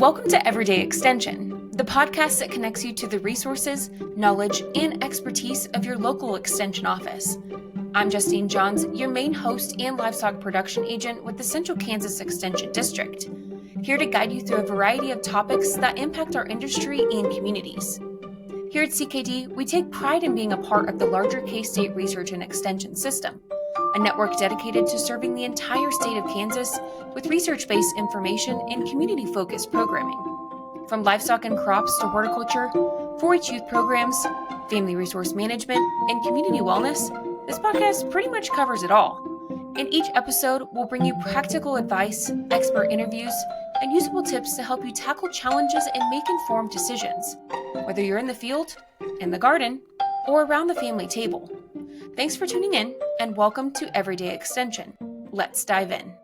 Welcome to Everyday Extension, the podcast that connects you to the resources, knowledge, and expertise of your local Extension office. I'm Justine Johns, your main host and livestock production agent with the Central Kansas Extension District, here to guide you through a variety of topics that impact our industry and communities. Here at CKD, we take pride in being a part of the larger K-State Research and Extension system, a network dedicated to serving the entire state of Kansas with research-based information and community-focused programming. From livestock and crops to horticulture, 4-H youth programs, family resource management, and community wellness, this podcast pretty much covers it all. In each episode, we'll bring you practical advice, expert interviews, and usable tips to help you tackle challenges and make informed decisions, whether you're in the field, in the garden, or around the family table. Thanks for tuning in, and welcome to Everyday Extension. Let's dive in.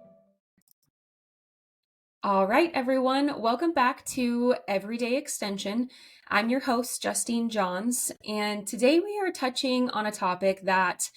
All right, everyone, welcome back to Everyday Extension. I'm your host, Justine Johns, and today we are touching on a topic that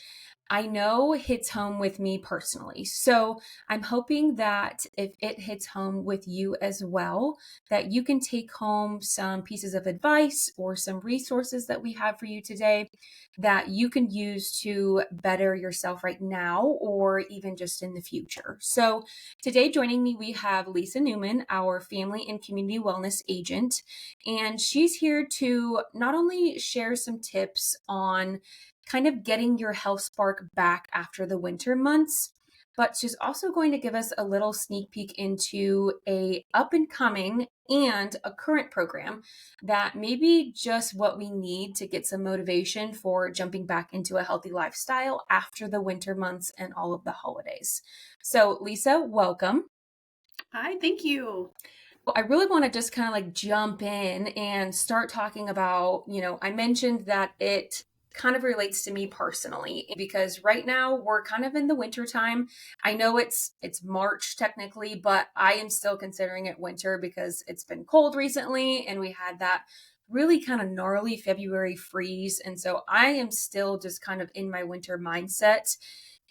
I know hits home with me personally. So I'm hoping that if it hits home with you as well, that you can take home some pieces of advice or some resources that we have for you today that you can use to better yourself right now or even just in the future. So today joining me, we have Lisa Newman, our family and community wellness agent, and she's here to not only share some tips on kind of getting your health spark back after the winter months, but she's also going to give us a little sneak peek into a up and coming and a current program that may be just what we need to get some motivation for jumping back into a healthy lifestyle after the winter months and all of the holidays. So Lisa, welcome. Hi, thank you. I really want to just kind of like jump in and start talking about, I mentioned that it kind of relates to me personally because right now we're kind of in the winter time. I know it's March technically, but I am still considering it winter because it's been cold recently and we had that really kind of gnarly February freeze. And so I am still just kind of in my winter mindset.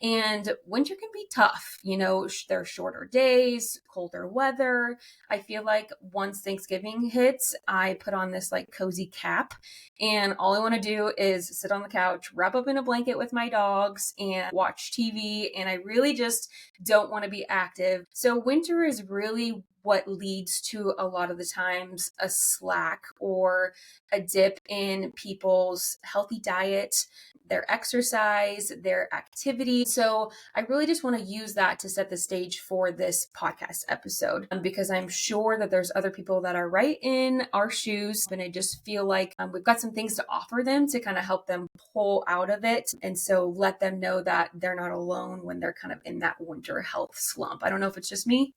And winter can be tough. There are shorter days, colder weather. I feel like once Thanksgiving hits, I put on this like cozy cap and all I want to do is sit on the couch, wrap up in a blanket with my dogs and watch TV. And I really just don't want to be active. So winter is really what leads to a lot of the times a slack or a dip in people's healthy diet, their exercise, their activity. So I really just want to use that to set the stage for this podcast episode because I'm sure that there's other people that are right in our shoes. And I just feel like we've got some things to offer them to kind of help them pull out of it. And so let them know that they're not alone when they're kind of in that winter health slump. I don't know if it's just me.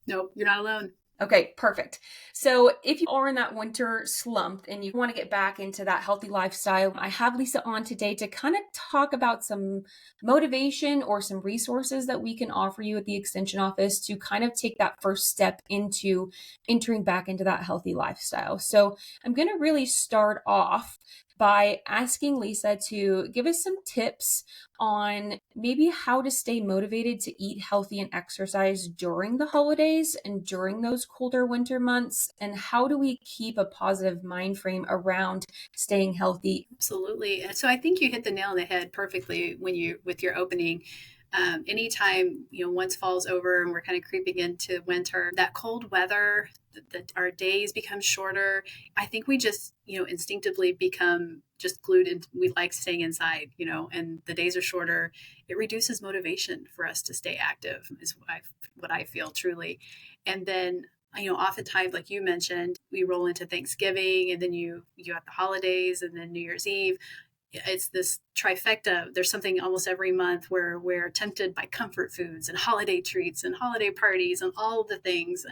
Nope, you're not alone. Okay, perfect. So if you are in that winter slump and you want to get back into that healthy lifestyle, I have Lisa on today to kind of talk about some motivation or some resources that we can offer you at the Extension office to kind of take that first step into entering back into that healthy lifestyle. So I'm going to really start off by asking Lisa to give us some tips on maybe how to stay motivated to eat healthy and exercise during the holidays and during those colder winter months, and how do we keep a positive mind frame around staying healthy? Absolutely. So I think you hit the nail on the head perfectly with your opening. Anytime, once fall's over and we're kind of creeping into winter, that cold weather, our days become shorter. I think we just, instinctively become just glued and we like staying inside, and the days are shorter. It reduces motivation for us to stay active is what I feel truly. And then, oftentimes, like you mentioned, we roll into Thanksgiving and then you have the holidays and then New Year's Eve. It's this trifecta. There's something almost every month where we're tempted by comfort foods and holiday treats and holiday parties and all the things.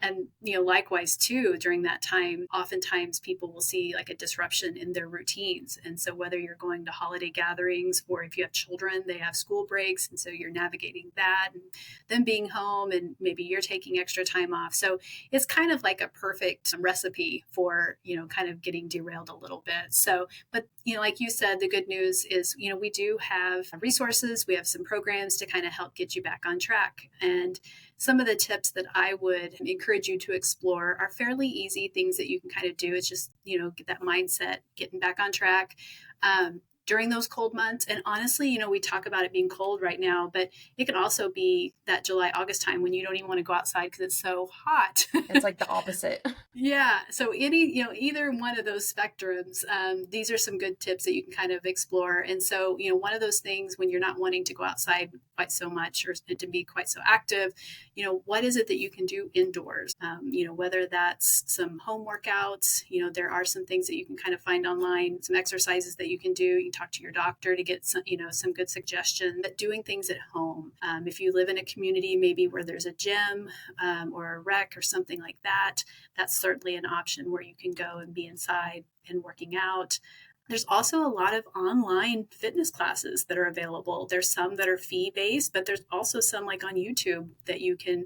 And, likewise too, during that time, oftentimes people will see like a disruption in their routines. And so whether you're going to holiday gatherings or if you have children, they have school breaks. And so you're navigating that and them being home and maybe you're taking extra time off. So it's kind of like a perfect recipe for, kind of getting derailed a little bit. So, but, like you said, the good news is, we do have resources. We have some programs to kind of help get you back on track. And some of the tips that I would encourage you to explore are fairly easy things that you can kind of do. It's just, get that mindset, getting back on track. During those cold months. And honestly, we talk about it being cold right now, but it can also be that July, August time when you don't even want to go outside because it's so hot. It's like the opposite. Yeah. So either one of those spectrums, these are some good tips that you can kind of explore. And so, one of those things when you're not wanting to go outside quite so much or to be quite so active, what is it that you can do indoors? Whether that's some home workouts, there are some things that you can kind of find online, some exercises that you can do. You can talk to your doctor to get some good suggestion. But doing things at home, if you live in a community maybe where there's a gym or a rec or something like that, that's certainly an option where you can go and be inside and working out. There's also a lot of online fitness classes that are available. There's some that are fee-based, but there's also some like on YouTube that you can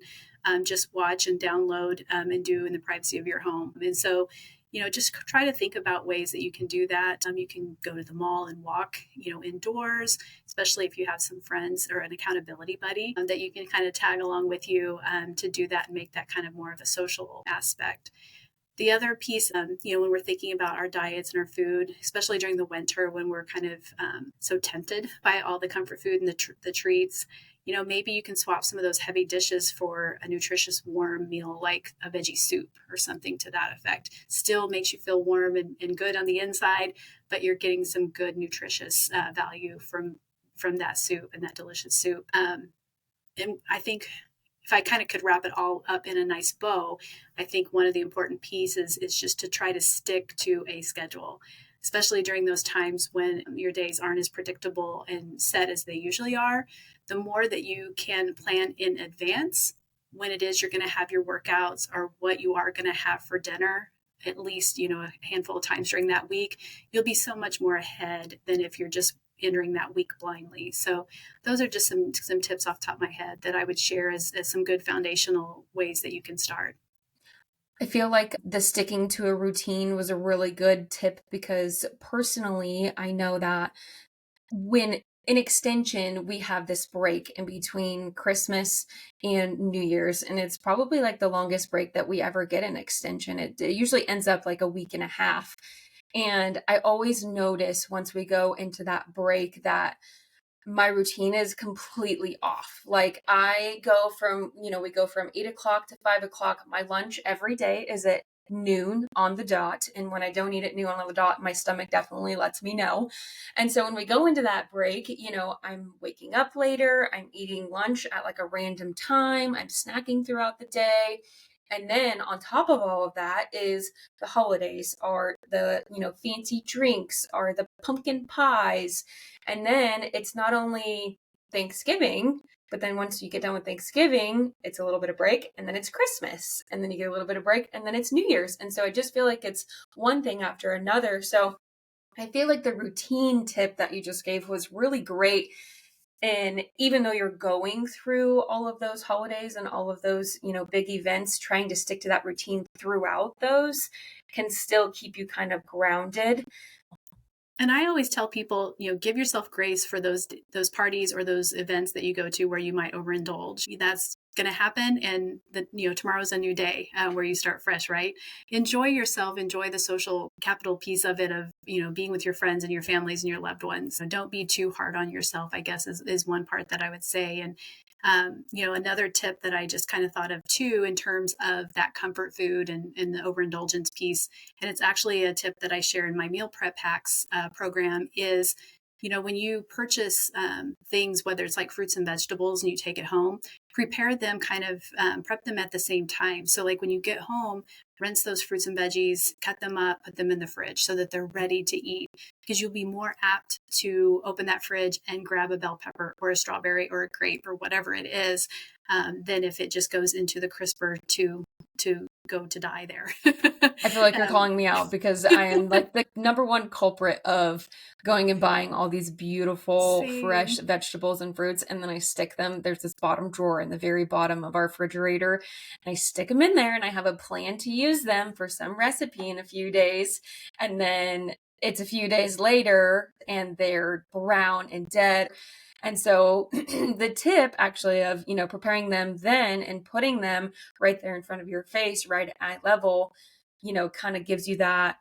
just watch and download and do in the privacy of your home. And so, just try to think about ways that you can do that. You can go to the mall and walk, indoors, especially if you have some friends or an accountability buddy that you can kind of tag along with you to do that and make that kind of more of a social aspect. The other piece, when we're thinking about our diets and our food, especially during the winter when we're kind of so tempted by all the comfort food and the treats, maybe you can swap some of those heavy dishes for a nutritious warm meal like a veggie soup or something to that effect. Still makes you feel warm and good on the inside, but you're getting some good nutritious value from that soup and that delicious soup. And I think if I kind of could wrap it all up in a nice bow, I think one of the important pieces is just to try to stick to a schedule, especially during those times when your days aren't as predictable and set as they usually are. The more that you can plan in advance when it is you're going to have your workouts or what you are going to have for dinner, at least, a handful of times during that week, you'll be so much more ahead than if you're just entering that week blindly. So those are just some tips off the top of my head that I would share as some good foundational ways that you can start. I feel like the sticking to a routine was a really good tip because personally, I know that when in extension, we have this break in between Christmas and New Year's, and it's probably like the longest break that we ever get in extension. It usually ends up like a week and a half. And I always notice once we go into that break that my routine is completely off. Like we go from 8 o'clock to 5 o'clock. My lunch every day is at noon on the dot. And when I don't eat at noon on the dot, my stomach definitely lets me know. And so when we go into that break, I'm waking up later, I'm eating lunch at like a random time, I'm snacking throughout the day. And then on top of all of that is the holidays or the, fancy drinks or the pumpkin pies. And then it's not only Thanksgiving, but then once you get done with Thanksgiving, it's a little bit of break and then it's Christmas and then you get a little bit of break and then it's New Year's. And so I just feel like it's one thing after another. So I feel like the routine tip that you just gave was really great. And even though you're going through all of those holidays and all of those, big events, trying to stick to that routine throughout those can still keep you kind of grounded. And I always tell people, give yourself grace for those parties or those events that you go to where you might overindulge. That's going to happen, and tomorrow's a new day where you start fresh, right? Enjoy yourself, enjoy the social capital piece of it, of being with your friends and your families and your loved ones. So don't be too hard on yourself, I guess, is one part that I would say. And another tip that I just kind of thought of too, in terms of that comfort food and the overindulgence piece, and it's actually a tip that I share in my meal prep hacks program, is when you purchase things, whether it's like fruits and vegetables and you take it home, prepare them kind of prep them at the same time. So like when you get home, rinse those fruits and veggies, cut them up, put them in the fridge so that they're ready to eat, because you'll be more apt to open that fridge and grab a bell pepper or a strawberry or a grape or whatever it is, than if it just goes into the crisper to go to die there. I feel like you're calling me out because I am like the number one culprit of going and buying all these beautiful, fresh vegetables and fruits. And then I stick them. There's this bottom drawer in the very bottom of our refrigerator. And I stick them in there and I have a plan to use them for some recipe in a few days. And then it's a few days later and they're brown and dead. And so the tip actually of, preparing them then and putting them right there in front of your face, right at eye level, kind of gives you that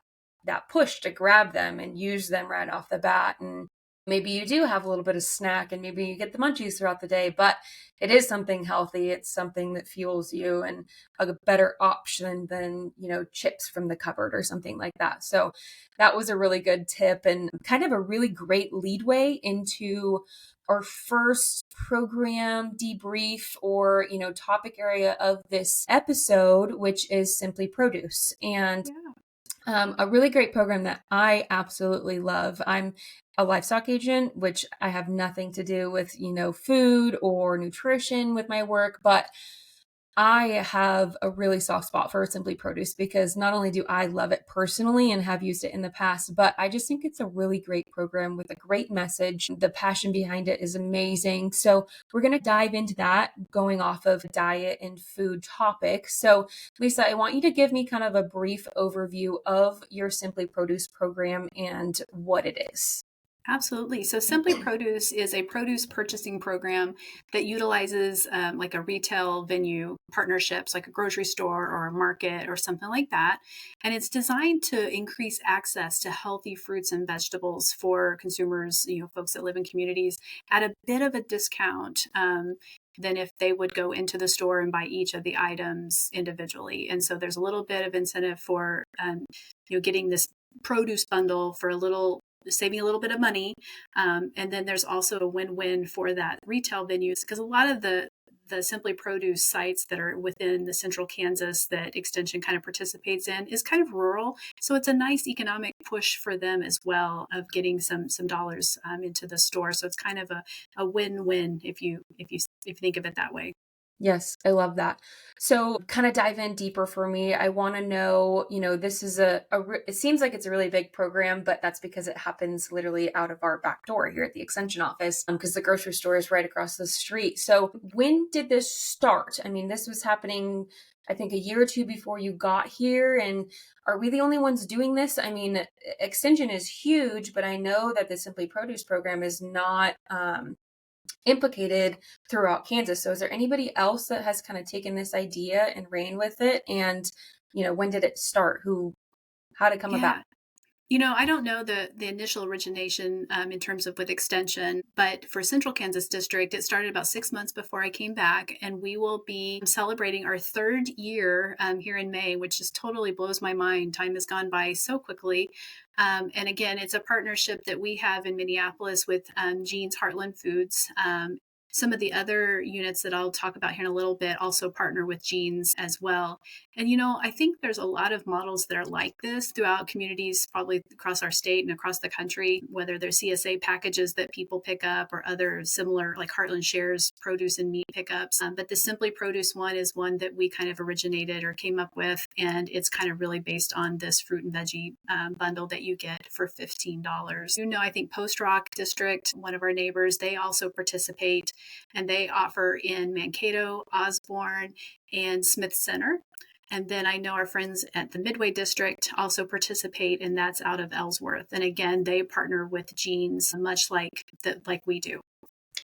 push to grab them and use them right off the bat. And maybe you do have a little bit of snack and maybe you get the munchies throughout the day, but it is something healthy. It's something that fuels you and a better option than, chips from the cupboard or something like that. So that was a really good tip and kind of a really great leadway into our first program debrief or, topic area of this episode, which is Simply Produce. And Yeah. a really great program that I absolutely love. I'm a livestock agent, which I have nothing to do with, food or nutrition with my work, but I have a really soft spot for Simply Produce because not only do I love it personally and have used it in the past, but I just think it's a really great program with a great message. The passion behind it is amazing. So we're going to dive into that going off of diet and food topics. So Lisa, I want you to give me kind of a brief overview of your Simply Produce program and what it is. Absolutely. So Simply Produce is a produce purchasing program that utilizes like a retail venue partnerships, like a grocery store or a market or something like that. And it's designed to increase access to healthy fruits and vegetables for consumers, folks that live in communities at a bit of a discount. Than if they would go into the store and buy each of the items individually. And so there's a little bit of incentive for, getting this produce bundle for saving a little bit of money. And then there's also a win-win for that retail venues because a lot of the Simply Produce sites that are within the central Kansas that Extension kind of participates in is kind of rural. So it's a nice economic push for them as well of getting some dollars into the store. So it's kind of a win-win if you think of it that way. Yes, I love that. So kind of dive in deeper for me. I want to know, this is it seems like it's a really big program, but that's because it happens literally out of our back door here at the extension office because the grocery store is right across the street. So when did this start? I mean, this was happening, I think, a year or two before you got here. And are we the only ones doing this? I mean, extension is huge, but I know that the Simply Produce program is not, implicated throughout Kansas. So is there anybody else that has kind of taken this idea and ran with it? And, when did it start? How did it come about? Yeah. I don't know the initial origination in terms of with extension, but for Central Kansas District, it started about 6 months before I came back, and we will be celebrating our third year here in May, which just totally blows my mind. Time has gone by so quickly. And again, it's a partnership that we have in Minneapolis with Jean's Heartland Foods. Some of the other units that I'll talk about here in a little bit also partner with Jeans as well. And, I think there's a lot of models that are like this throughout communities, probably across our state and across the country, whether they're CSA packages that people pick up or other similar, like Heartland Shares produce and meat pickups. But the Simply Produce one is one that we kind of originated or came up with. And it's kind of really based on this fruit and veggie bundle that you get for $15. I think Post Rock District, one of our neighbors, they also participate. And they offer in Mankato, Osborne, and Smith Center. And then I know our friends at the Midway District also participate, and that's out of Ellsworth. And again, they partner with Jeans, much like we do.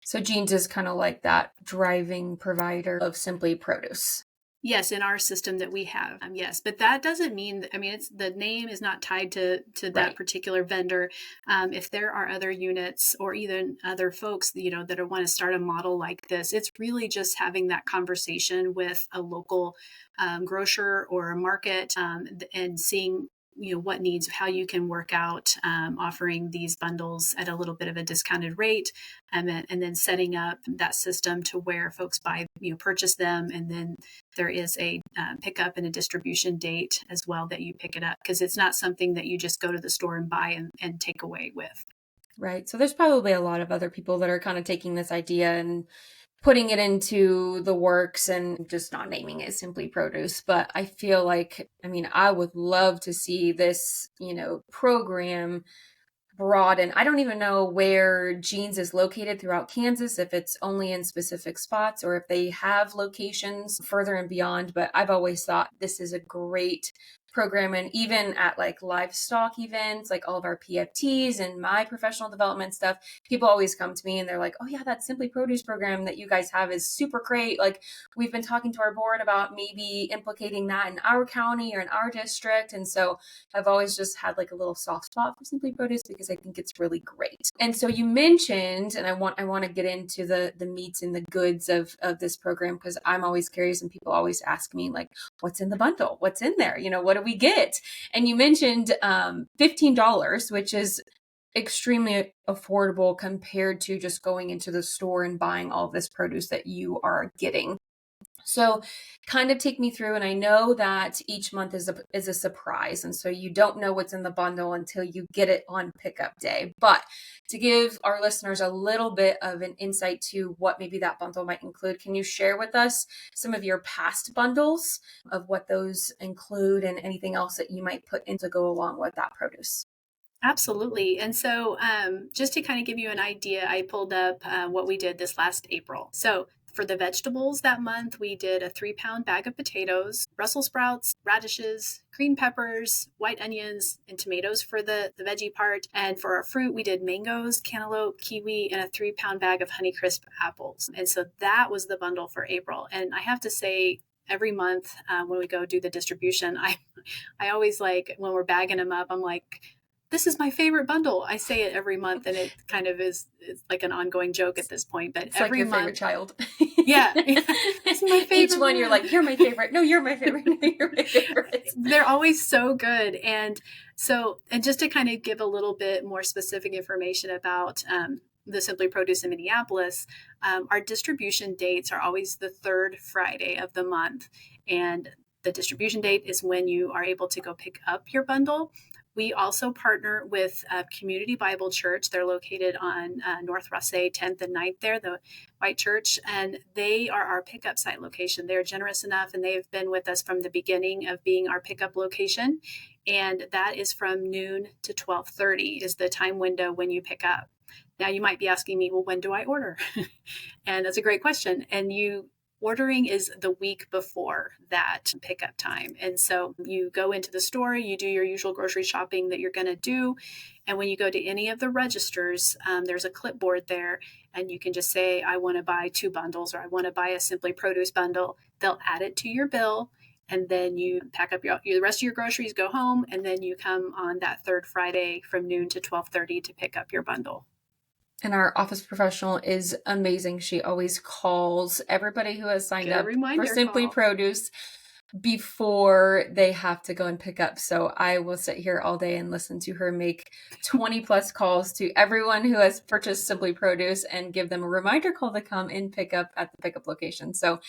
So Jeans is kind of like that driving provider of Simply Produce. Yes, in our system that we have, yes, but that doesn't mean. It's the name is not tied to that Right. particular vendor. If there are other units or even other folks, that want to start a model like this, it's really just having that conversation with a local grocer or a market and seeing what needs, how you can work out offering these bundles at a little bit of a discounted rate, and then setting up that system to where folks purchase them, and then there is a pickup and a distribution date as well that you pick it up, because it's not something that you just go to the store and buy and take away with. Right. So there's probably a lot of other people that are kind of taking this idea and putting it into the works and just not naming it Simply Produce. But I feel like, I would love to see this, program broaden. I don't even know where Jeans is located throughout Kansas, if it's only in specific spots or if they have locations further and beyond. But I've always thought this is a great program. And even at like livestock events, like all of our PFTs and my professional development stuff, people always come to me and they're like, oh yeah, that Simply Produce program that you guys have is super great. Like, we've been talking to our board about maybe implicating that in our county or in our district. And so I've always just had like a little soft spot for Simply Produce because I think it's really great. And so you mentioned, and I want to get into the meats and the goods of this program, because I'm always curious and people always ask me like, what's in the bundle? What's in there? What do we get? And you mentioned $15, which is extremely affordable compared to just going into the store and buying all this produce that you are getting. So kind of take me through, and I know that each month is a surprise, and so you don't know what's in the bundle until you get it on pickup day. But to give our listeners a little bit of an insight to what maybe that bundle might include, can you share with us some of your past bundles of what those include and anything else that you might put in to go along with that produce? Absolutely. And so, just to kind of give you an idea, I pulled up what we did this last April. So, for the vegetables that month, we did a 3-pound bag of potatoes, Brussels sprouts, radishes, green peppers, white onions, and tomatoes for the veggie part. And for our fruit, we did mangoes, cantaloupe, kiwi, and a 3-pound bag of Honeycrisp apples. And so that was the bundle for April. And I have to say, every month when we go do the distribution, I always like when we're bagging them up, I'm like, this is my favorite bundle. I say it every month, and it kind of is like an ongoing joke at this point. But It's like every your favorite month, child. yeah, it's my favorite. Each one, you're like, you're my favorite. No, you're my favorite. No, you're my favorite. They're always so good. And just to kind of give a little bit more specific information about the Simply Produce in Minneapolis, our distribution dates are always the third Friday of the month. And the distribution date is when you are able to go pick up your bundle. We also partner with Community Bible Church. They're located on North Rossay 10th and 9th there, the white church, and they are our pickup site location. They're generous enough, and they've been with us from the beginning of being our pickup location, and that is from noon to 12:30 is the time window when you pick up. Now, you might be asking me, well, when do I order? And that's a great question. And ordering is the week before that pickup time. And so you go into the store, you do your usual grocery shopping that you're going to do. And when you go to any of the registers, there's a clipboard there, and you can just say, I want to buy 2 bundles, or I want to buy a Simply Produce bundle. They'll add it to your bill. And then you pack up the rest of your groceries, go home, and then you come on that third Friday from noon to 12:30 to pick up your bundle. And our office professional is amazing. She always calls everybody who has signed up for Simply Produce before they have to go and pick up. So I will sit here all day and listen to her make 20 plus calls to everyone who has purchased Simply Produce and give them a reminder call to come and pick up at the pickup location. So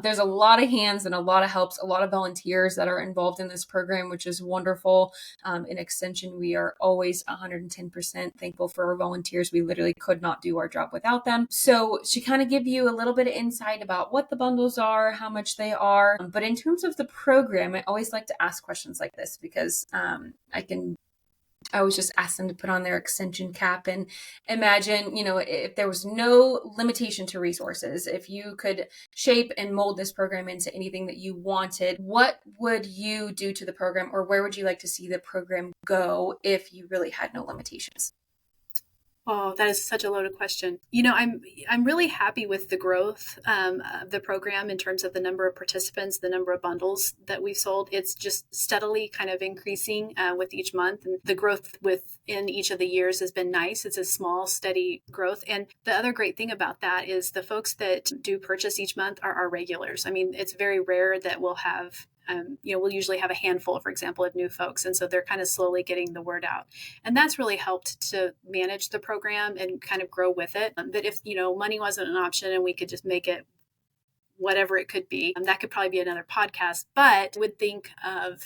there's a lot of hands and a lot of helps, a lot of volunteers that are involved in this program, which is wonderful. In Extension, we are always 110% thankful for our volunteers. We literally could not do our job without them. So she kind of give you a little bit of insight about what the bundles are, how much they are. But in terms of the program, I always like to ask questions like this because I always just ask them to put on their extension cap and imagine, if there was no limitation to resources, if you could shape and mold this program into anything that you wanted, what would you do to the program, or where would you like to see the program go if you really had no limitations? Oh, that is such a loaded question. I'm really happy with the growth of the program in terms of the number of participants, the number of bundles that we've sold. It's just steadily kind of increasing with each month, and the growth within each of the years has been nice. It's a small, steady growth. And the other great thing about that is the folks that do purchase each month are our regulars. I mean, it's very rare that we'll have we'll usually have a handful, for example, of new folks. And so they're kind of slowly getting the word out. And that's really helped to manage the program and kind of grow with it. That if, money wasn't an option and we could just make it whatever it could be, that could probably be another podcast. But would think of,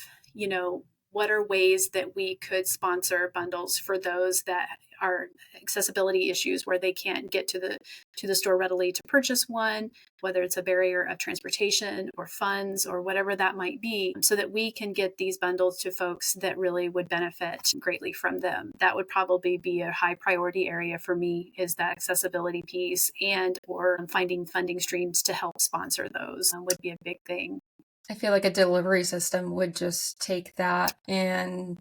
what are ways that we could sponsor bundles for those that are accessibility issues where they can't get to the store readily to purchase one, whether it's a barrier of transportation or funds or whatever that might be, so that we can get these bundles to folks that really would benefit greatly from them. That would probably be a high priority area for me, is that accessibility piece, and or finding funding streams to help sponsor those would be a big thing. I feel like a delivery system would just take that and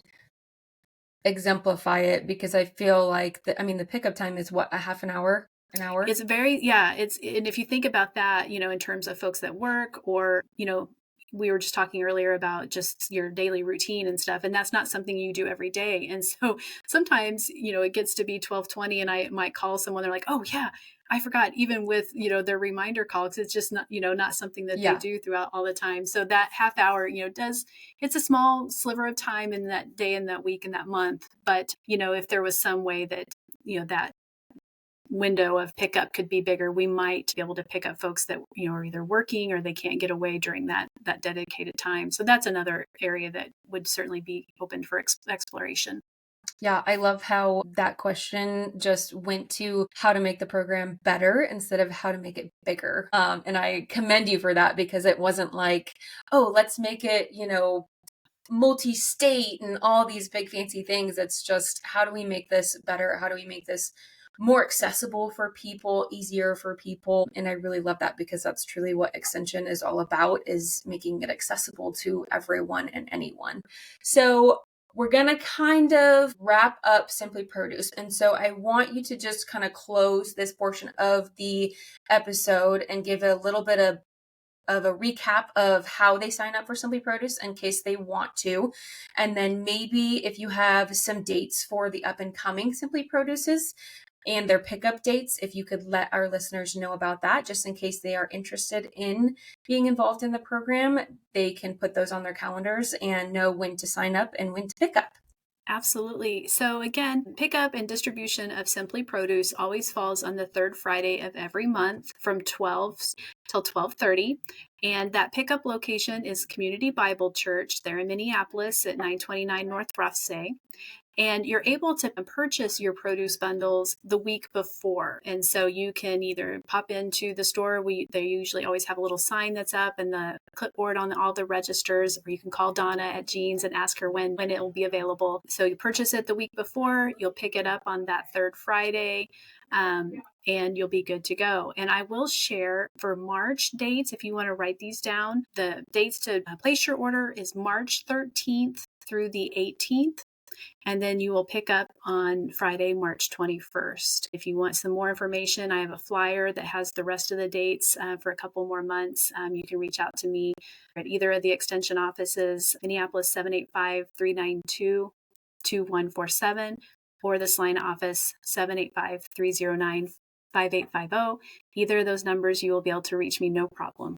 exemplify it, because I feel like the pickup time is what, a half an hour? It's very, yeah, and if you think about that, in terms of folks that work or, we were just talking earlier about just your daily routine and stuff, and that's not something you do every day. And so sometimes, it gets to be 12:20 and I might call someone, they're like, "Oh yeah, I forgot," even with, their reminder call, because it's just not, not something that they Yeah. do throughout all the time. So that half hour, it's a small sliver of time in that day and that week and that month. But, if there was some way that, that window of pickup could be bigger, we might be able to pick up folks that are either working or they can't get away during that dedicated time. So that's another area that would certainly be open for exploration. Yeah, I love how that question just went to how to make the program better instead of how to make it bigger. And I commend you for that, because it wasn't like, oh, let's make it, multi-state and all these big fancy things. It's just, how do we make this better? How do we make this more accessible for people, easier for people? And I really love that, because that's truly what extension is all about, is making it accessible to everyone and anyone. So we're going to kind of wrap up Simply Produce. And so I want you to just kind of close this portion of the episode and give a little bit of a recap of how they sign up for Simply Produce in case they want to. And then maybe if you have some dates for the up and coming Simply Produces and their pickup dates, if you could let our listeners know about that, just in case they are interested in being involved in the program, they can put those on their calendars and know when to sign up and when to pick up. Absolutely. So again, pickup and distribution of Simply Produce always falls on the third Friday of every month from 12 till 12:30. And that pickup location is Community Bible Church. They're in Minneapolis at 929 North Rothsay. And you're able to purchase your produce bundles the week before. And so you can either pop into the store. They usually always have a little sign that's up and the clipboard on all the registers, or you can call Donna at Jeans and ask her when it will be available. So you purchase it the week before, you'll pick it up on that third Friday. And you'll be good to go. And I will share for March dates, if you want to write these down, the dates to place your order is March 13th through the 18th. And then you will pick up on Friday, March 21st. If you want some more information, I have a flyer that has the rest of the dates for a couple more months. You can reach out to me at either of the extension offices, Minneapolis 785-392-2147, or the Salina office 785-309-5850. Either of those numbers, you will be able to reach me no problem.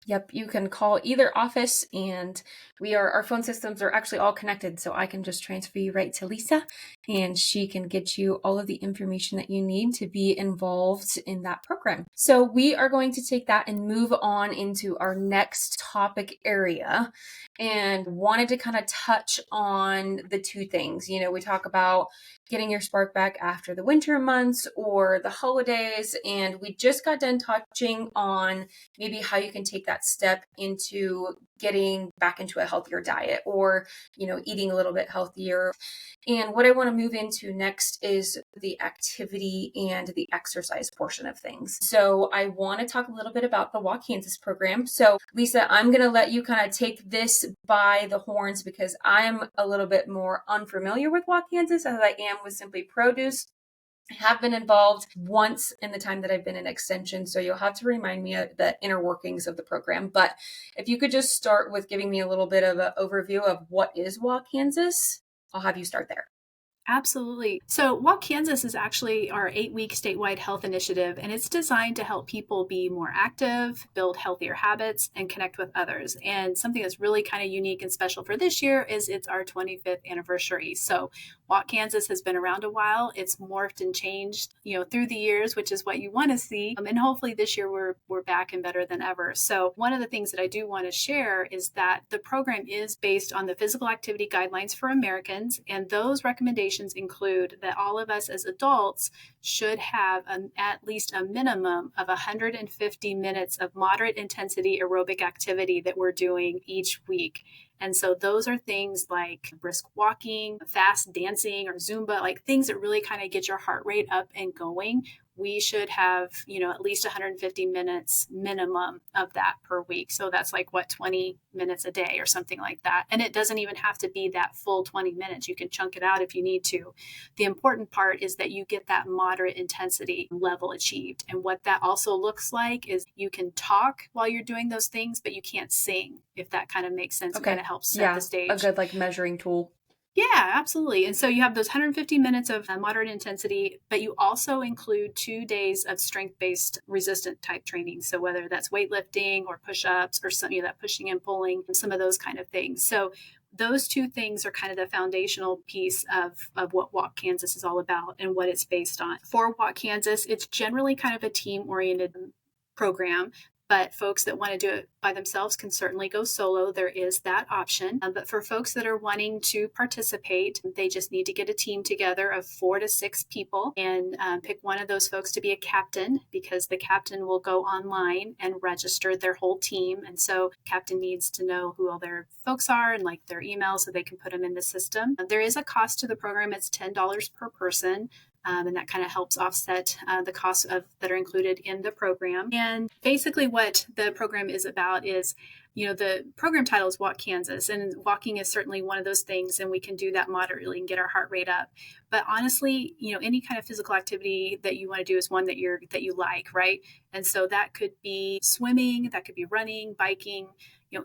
Yep, you can call either office, and our phone systems are actually all connected, so I can just transfer you right to Lisa, and she can get you all of the information that you need to be involved in that program. So we are going to take that and move on into our next topic area, and wanted to kind of touch on the two things. We talk about getting your spark back after the winter months or the holidays, and we just got done touching on maybe how you can take that step into getting back into a healthier diet, or eating a little bit healthier. And what I want to move into next is the activity and the exercise portion of things. So I want to talk a little bit about the Walk Kansas program. So Lisa, I'm going to let you kind of take this by the horns, because I'm a little bit more unfamiliar with Walk Kansas as I am with Simply Produce. I have been involved once in the time that I've been in extension, so you'll have to remind me of the inner workings of the program. But if you could just start with giving me a little bit of an overview of what is Walk Kansas, I'll have you start there. Absolutely. So, Walk Kansas is actually our 8-week statewide health initiative, and it's designed to help people be more active, build healthier habits, and connect with others. And something that's really kind of unique and special for this year is it's our 25th anniversary. So, Walk Kansas has been around a while. It's morphed and changed, through the years, which is what you want to see. And hopefully this year we're back and better than ever. So, one of the things that I do want to share is that the program is based on the physical activity guidelines for Americans, and those recommendations include that all of us as adults should have at least a minimum of 150 minutes of moderate intensity aerobic activity that we're doing each week. And so those are things like brisk walking, fast dancing, or Zumba, like things that really kind of get your heart rate up and going we should have, at least 150 minutes minimum of that per week. So that's like what, 20 minutes a day or something like that. And it doesn't even have to be that full 20 minutes. You can chunk it out if you need to. The important part is that you get that moderate intensity level achieved. And what that also looks like is you can talk while you're doing those things, but you can't sing, if that kind of makes sense and kind Okay. of helps set the Yeah. A stage. good like measuring tool. Yeah, absolutely. And so you have those 150 minutes of moderate intensity, but you also include 2 days of strength based resistant type training. So whether that's weightlifting or push ups or some, that pushing and pulling, and some of those kind of things. So those two things are kind of the foundational piece of what Walk Kansas is all about and what it's based on. For Walk Kansas, it's generally kind of a team oriented program, but folks that want to do it by themselves can certainly go solo. There is that option. But for folks that are wanting to participate, they just need to get a team together of 4 to 6 people and pick one of those folks to be a captain, because the captain will go online and register their whole team. And so captain needs to know who all their folks are and like their email so they can put them in the system. There is a cost to the program. It's $10 per person. And that kind of helps offset the costs that are included in the program. And basically what the program is about is, the program title is Walk Kansas, and walking is certainly one of those things, and we can do that moderately and get our heart rate up. But honestly, any kind of physical activity that you want to do is one that you like, right? And so that could be swimming, that could be running, biking,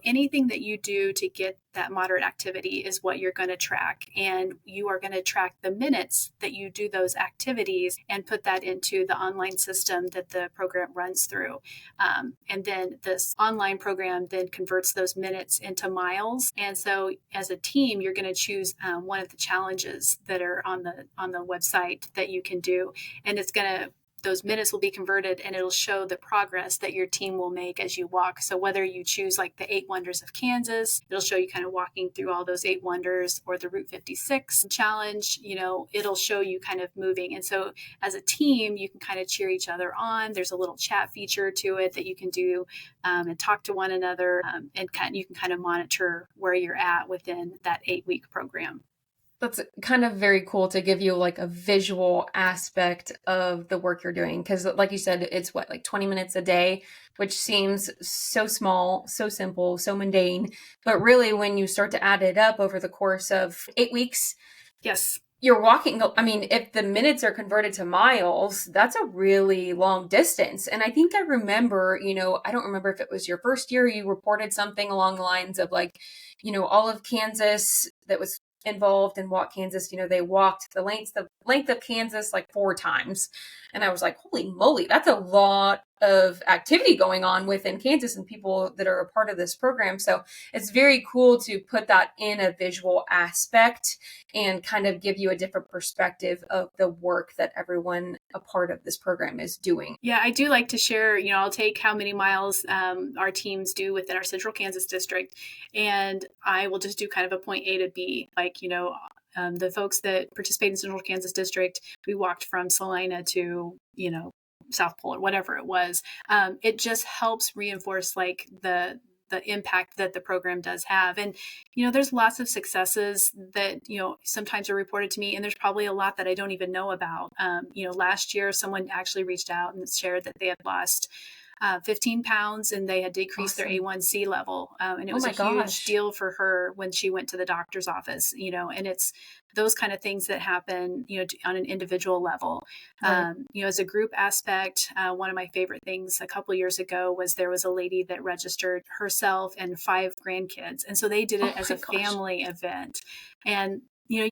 anything that you do to get that moderate activity is what you're going to track. And you are going to track the minutes that you do those activities and put that into the online system that the program runs through. And then this online program then converts those minutes into miles. And so as a team, you're going to choose one of the challenges that are on the website that you can do. And those minutes will be converted and it'll show the progress that your team will make as you walk. So whether you choose like the 8 Wonders of Kansas, it'll show you kind of walking through all those 8 wonders, or the Route 56 challenge, it'll show you kind of moving. And so as a team, you can kind of cheer each other on. There's a little chat feature to it that you can do and talk to one another, and you can kind of monitor where you're at within that 8-week program. That's kind of very cool to give you like a visual aspect of the work you're doing. Because like you said, it's like 20 minutes a day, which seems so small, so simple, so mundane. But really, when you start to add it up over the course of 8 weeks, yes, you're walking. I mean, if the minutes are converted to miles, that's a really long distance. And I think I remember, I don't remember if it was your first year, you reported something along the lines of like, all of Kansas that was involved in Walk Kansas, they walked the length of Kansas like 4 times. And I was like, holy moly, that's a lot of activity going on within Kansas and people that are a part of this program. So it's very cool to put that in a visual aspect and kind of give you a different perspective of the work that everyone a part of this program is doing. Yeah, I do like to share, I'll take how many miles our teams do within our Central Kansas district, and I will just do kind of a point A to B. Like, the folks that participate in Central Kansas district, we walked from Salina to, South Pole or whatever it was. It just helps reinforce like the impact that the program does have. And, there's lots of successes that, sometimes are reported to me, and there's probably a lot that I don't even know about. Last year, someone actually reached out and shared that they had lost 15 pounds and they had decreased their A1C level. And it was a huge deal for her when she went to the doctor's office, and it's those kind of things that happen, on an individual level. Right. As a group aspect, one of my favorite things a couple of years ago was there was a lady that registered herself and 5 grandkids. And so they did it as a family event. And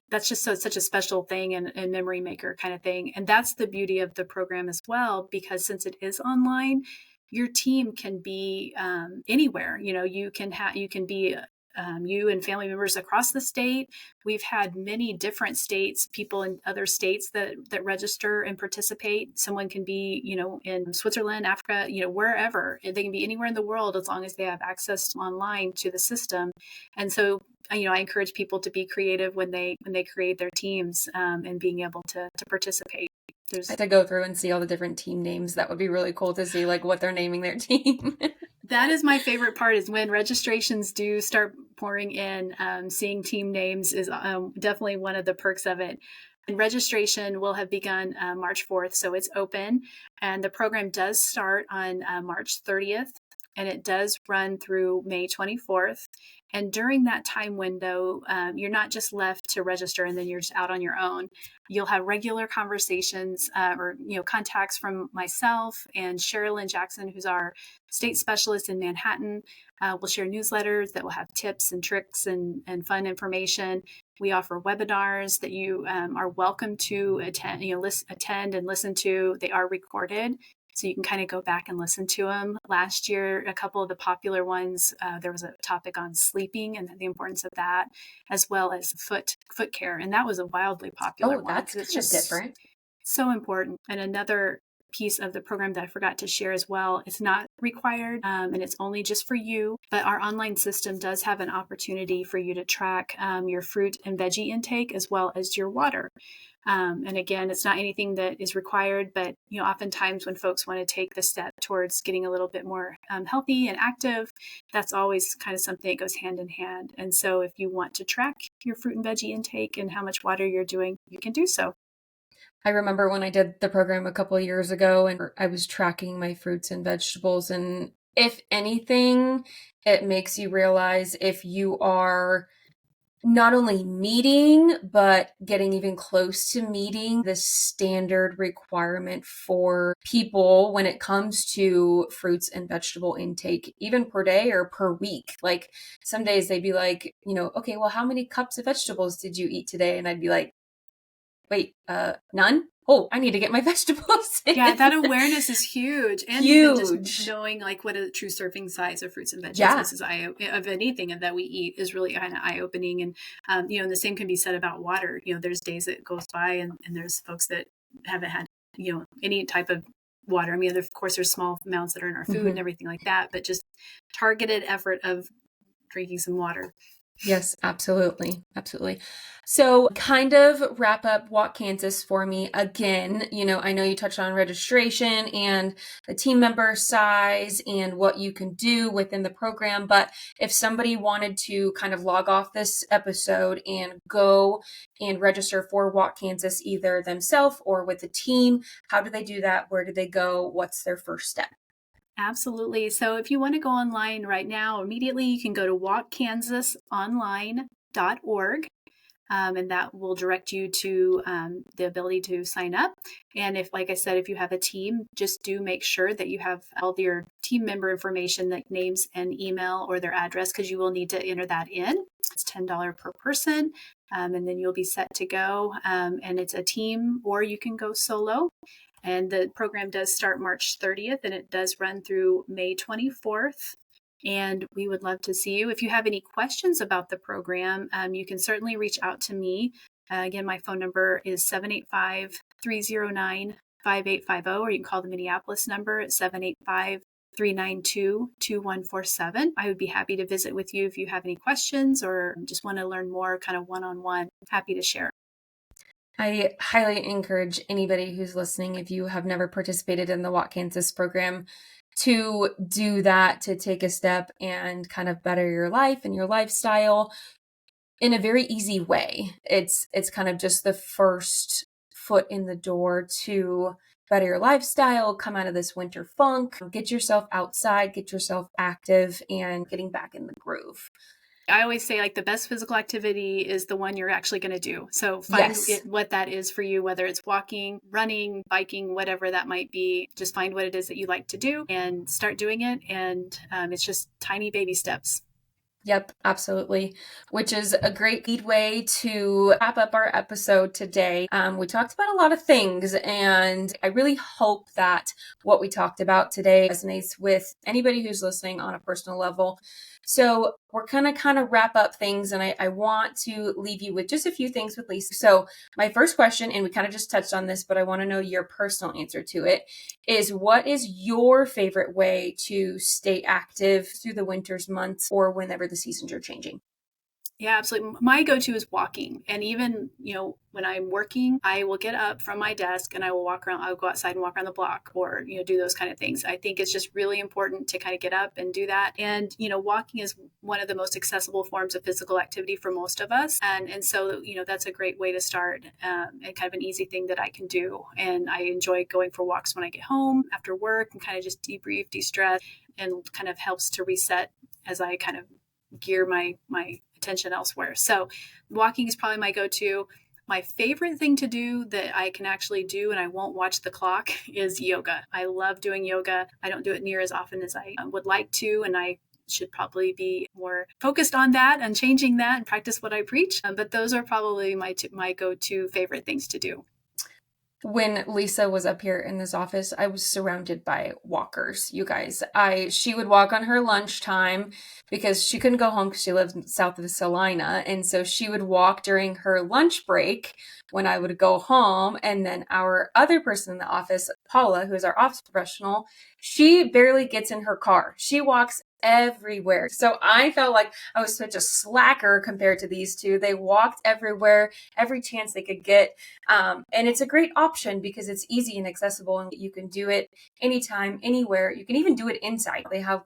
that's just such a special thing and memory maker kind of thing. And that's the beauty of the program as well, because since it is online, your team can be anywhere. You can be you and family members across the state. We've had many different states, people in other states that register and participate. Someone can be, in Switzerland, Africa, wherever. They can be anywhere in the world as long as they have access online to the system. And so, I encourage people to be creative when they create their teams and being able to participate. I had to go through and see all the different team names. That would be really cool to see like what they're naming their team. That is my favorite part, is when registrations do start pouring in. Seeing team names is definitely one of the perks of it. And registration will have begun March 4th, so it's open. And the program does start on March 30th, and it does run through May 24th. And during that time window, you're not just left to register and then you're just out on your own. You'll have regular conversations or contacts from myself and Sherilyn Jackson, who's our state specialist in Manhattan. We'll share newsletters that will have tips and tricks and fun information. We offer webinars that you are welcome to attend, attend and listen to. They are recorded, so you can kind of go back and listen to them. Last year, a couple of the popular ones, there was a topic on sleeping and the importance of that, as well as foot care, and that was a wildly popular Oh, one that's because it's kind of just different. so important. And another piece of the program that I forgot to share as well, it's not required and it's only just for you, but our online system does have an opportunity for you to track your fruit and veggie intake as well as your water. And again, it's not anything that is required, but oftentimes when folks want to take the step towards getting a little bit more healthy and active, that's always kind of something that goes hand in hand. And so if you want to track your fruit and veggie intake and how much water you're doing, you can do so. I remember when I did the program a couple of years ago and I was tracking my fruits and vegetables. And if anything, it makes you realize if you are not only meeting, but getting even close to meeting the standard requirement for people when it comes to fruits and vegetable intake, even per day or per week. Like some days they'd be like, okay, well, how many cups of vegetables did you eat today? And I'd be like, wait, none? Oh, I need to get my vegetables in. Yeah, that awareness is huge. And even just Huge. knowing like what a true serving size of fruits and veggies Yeah. is of anything that we eat is really kind of eye opening. And, and the same can be said about water. There's days that goes by and there's folks that haven't had, any type of water. I mean, of course, there's small amounts that are in our food and everything like that, but just targeted effort of drinking some water. Yes, absolutely. Absolutely. So kind of wrap up Walk Kansas for me again. I know you touched on registration and the team member size and what you can do within the program. But if somebody wanted to kind of log off this episode and go and register for Walk Kansas, either themselves or with the team, how do they do that? Where do they go? What's their first step? Absolutely. So if you want to go online right now, immediately you can go to walkkansasonline.org. And that will direct you to the ability to sign up. And if, like I said, if you have a team, just do make sure that you have all of your team member information, like names and email or their address, because you will need to enter that in. It's $10 per person, and then you'll be set to go. And it's a team, or you can go solo. And the program does start March 30th, and it does run through May 24th. And we would love to see you. If you have any questions about the program, you can certainly reach out to me. Again, my phone number is 785-309-5850, or you can call the Minneapolis number at 785-392-2147. I would be happy to visit with you if you have any questions or just want to learn more kind of one-on-one. Happy to share. I highly encourage anybody who's listening, if you have never participated in the Walk Kansas program, to do that, to take a step and kind of better your life and your lifestyle in a very easy way. It's kind of just the first foot in the door to better your lifestyle, come out of this winter funk, get yourself outside, get yourself active, and getting back in the groove. I always say like the best physical activity is the one you're actually going to do. So find what that is for you, whether it's walking, running, biking, whatever that might be. Just find what it is that you like to do and start doing it. And it's just tiny baby steps. Yep, absolutely. Which is a great lead way to wrap up our episode today. We talked about a lot of things, and I really hope that what we talked about today resonates with anybody who's listening on a personal level. So we're going to kind of wrap up things, and I want to leave you with just a few things with Lisa. So my first question, and we kind of just touched on this, but I want to know your personal answer to it, is what is your favorite way to stay active through the winter's months or whenever the seasons are changing? Yeah, absolutely. My go-to is walking. And even, when I'm working, I will get up from my desk and I will walk around. I'll go outside and walk around the block or, do those kind of things. I think it's just really important to kind of get up and do that. And, walking is one of the most accessible forms of physical activity for most of us. And so, that's a great way to start, and kind of an easy thing that I can do. And I enjoy going for walks when I get home after work and kind of just debrief, de-stress, and kind of helps to reset as I kind of gear my attention elsewhere. So walking is probably my go-to. My favorite thing to do that I can actually do and I won't watch the clock is yoga. I love doing yoga. I don't do it near as often as I would like to, and I should probably be more focused on that and changing that and practice what I preach. But those are probably my go-to favorite things to do. When Lisa was up here in this office, I was surrounded by walkers, you guys. She would walk on her lunchtime because she couldn't go home because she lived south of Salina. And so she would walk during her lunch break when I would go home. And then our other person in the office, Paula, who is our office professional, she barely gets in her car. She walks everywhere. So I felt like I was such a slacker compared to these two. They walked everywhere, every chance they could get. And it's a great option because it's easy and accessible and you can do it anytime, anywhere. You can even do it inside. They have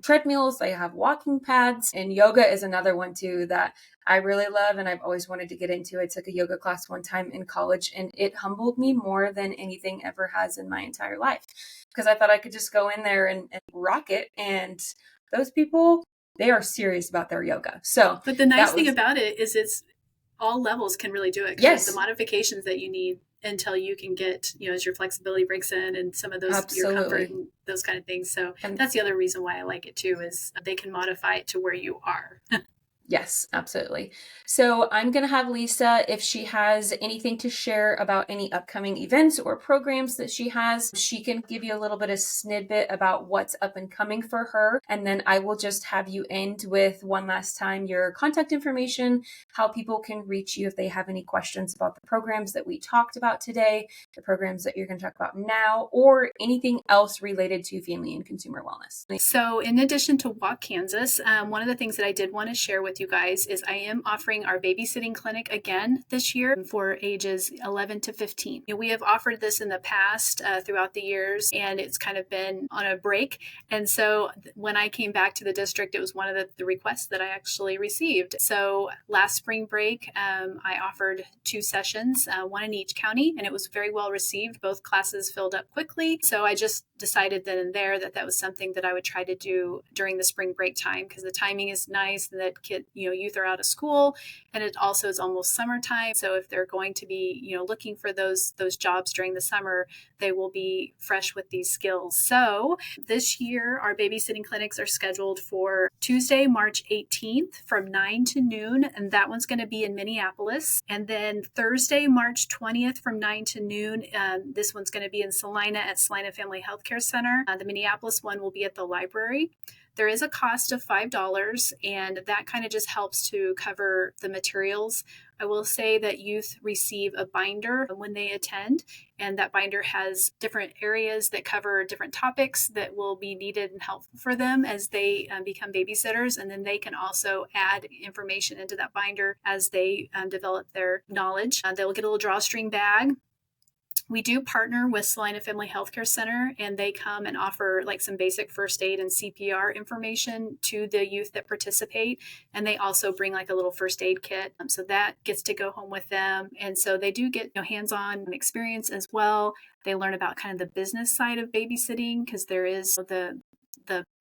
treadmills, they have walking pads, and yoga is another one too that I really love and I've always wanted to get into. I took a yoga class one time in college and it humbled me more than anything ever has in my entire life because I thought I could just go in there and rock it. And those people, they are serious about their yoga. So, but the nice thing about it is it's all levels can really do it. Yes. The modifications that you need until you can get, as your flexibility breaks in and some of those, Absolutely. your comfort and those kind of things. So that's the other reason why I like it too, is they can modify it to where you are. Yes, absolutely. So I'm going to have Lisa, if she has anything to share about any upcoming events or programs that she has, she can give you a little bit of snippet about what's up and coming for her. And then I will just have you end with one last time your contact information, how people can reach you if they have any questions about the programs that we talked about today, the programs that you're going to talk about now, or anything else related to family and consumer wellness. So in addition to Walk Kansas, one of the things that I did want to share with you guys is I am offering our babysitting clinic again this year for ages 11 to 15. We have offered this in the past throughout the years, and it's kind of been on a break. And so when I came back to the district, it was one of the requests that I actually received. So last spring break, I offered 2 sessions, one in each county, and it was very well received. Both classes filled up quickly. So I just decided then and there that was something that I would try to do during the spring break time because the timing is nice and that youth are out of school, and it also is almost summertime. So if they're going to be, looking for those jobs during the summer, they will be fresh with these skills. So this year, our babysitting clinics are scheduled for Tuesday, March 18th from 9 to noon, and that one's going to be in Minneapolis. And then Thursday, March 20th from 9 to noon, this one's going to be in Salina at Salina Family Healthcare Center. The Minneapolis one will be at the library. There is a cost of $5, and that kind of just helps to cover the materials. I will say that youth receive a binder when they attend, and that binder has different areas that cover different topics that will be needed and helpful for them as they become babysitters. And then they can also add information into that binder as they develop their knowledge. They'll get a little drawstring bag. We do partner with Salina Family Healthcare Center, and they come and offer like some basic first aid and CPR information to the youth that participate. And they also bring like a little first aid kit. So that gets to go home with them. And so they do get hands-on experience as well. They learn about kind of the business side of babysitting because there is the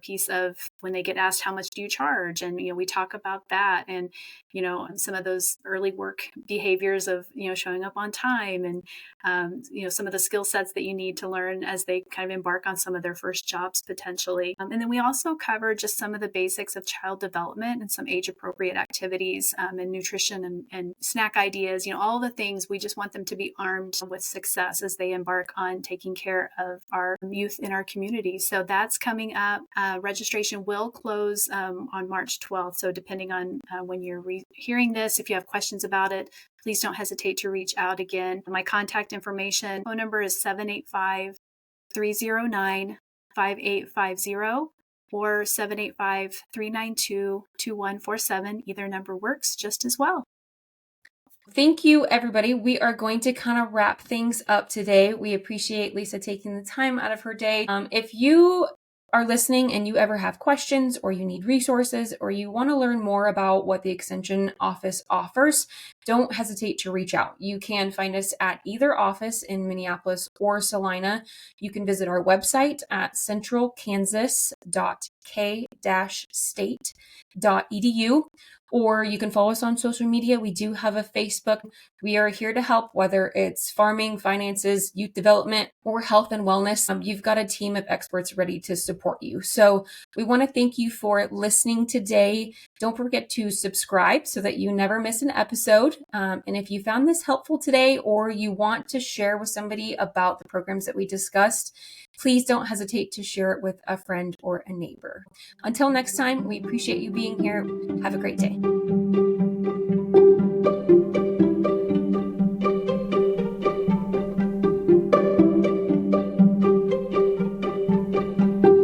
piece of when they get asked how much do you charge, and we talk about that, and some of those early work behaviors of showing up on time, and some of the skill sets that you need to learn as they kind of embark on some of their first jobs potentially. And then we also cover just some of the basics of child development and some age appropriate activities, and nutrition and snack ideas, all the things. We just want them to be armed with success as they embark on taking care of our youth in our community. So that's coming up. Registration will close on March 12th. So depending on when you're hearing this, if you have questions about it, please don't hesitate to reach out again. My contact information, phone number is 785-309-5850. or 785-392-2147. Either number works just as well. Thank you, everybody. We are going to kind of wrap things up today. We appreciate Lisa taking the time out of her day. If you are listening and you ever have questions or you need resources or you want to learn more about what the Extension office offers, don't hesitate to reach out. You can find us at either office in Minneapolis or Salina. You can visit our website at centralkansas.k-state.edu, or you can follow us on social media. We do have a Facebook. We are here to help, whether it's farming, finances, youth development, or health and wellness. You've got a team of experts ready to support you. So we want to thank you for listening today. Don't forget to subscribe so that you never miss an episode. And if you found this helpful today, or you want to share with somebody about the programs that we discussed, please don't hesitate to share it with a friend or a neighbor. Until next time, we appreciate you being here. Have a great day.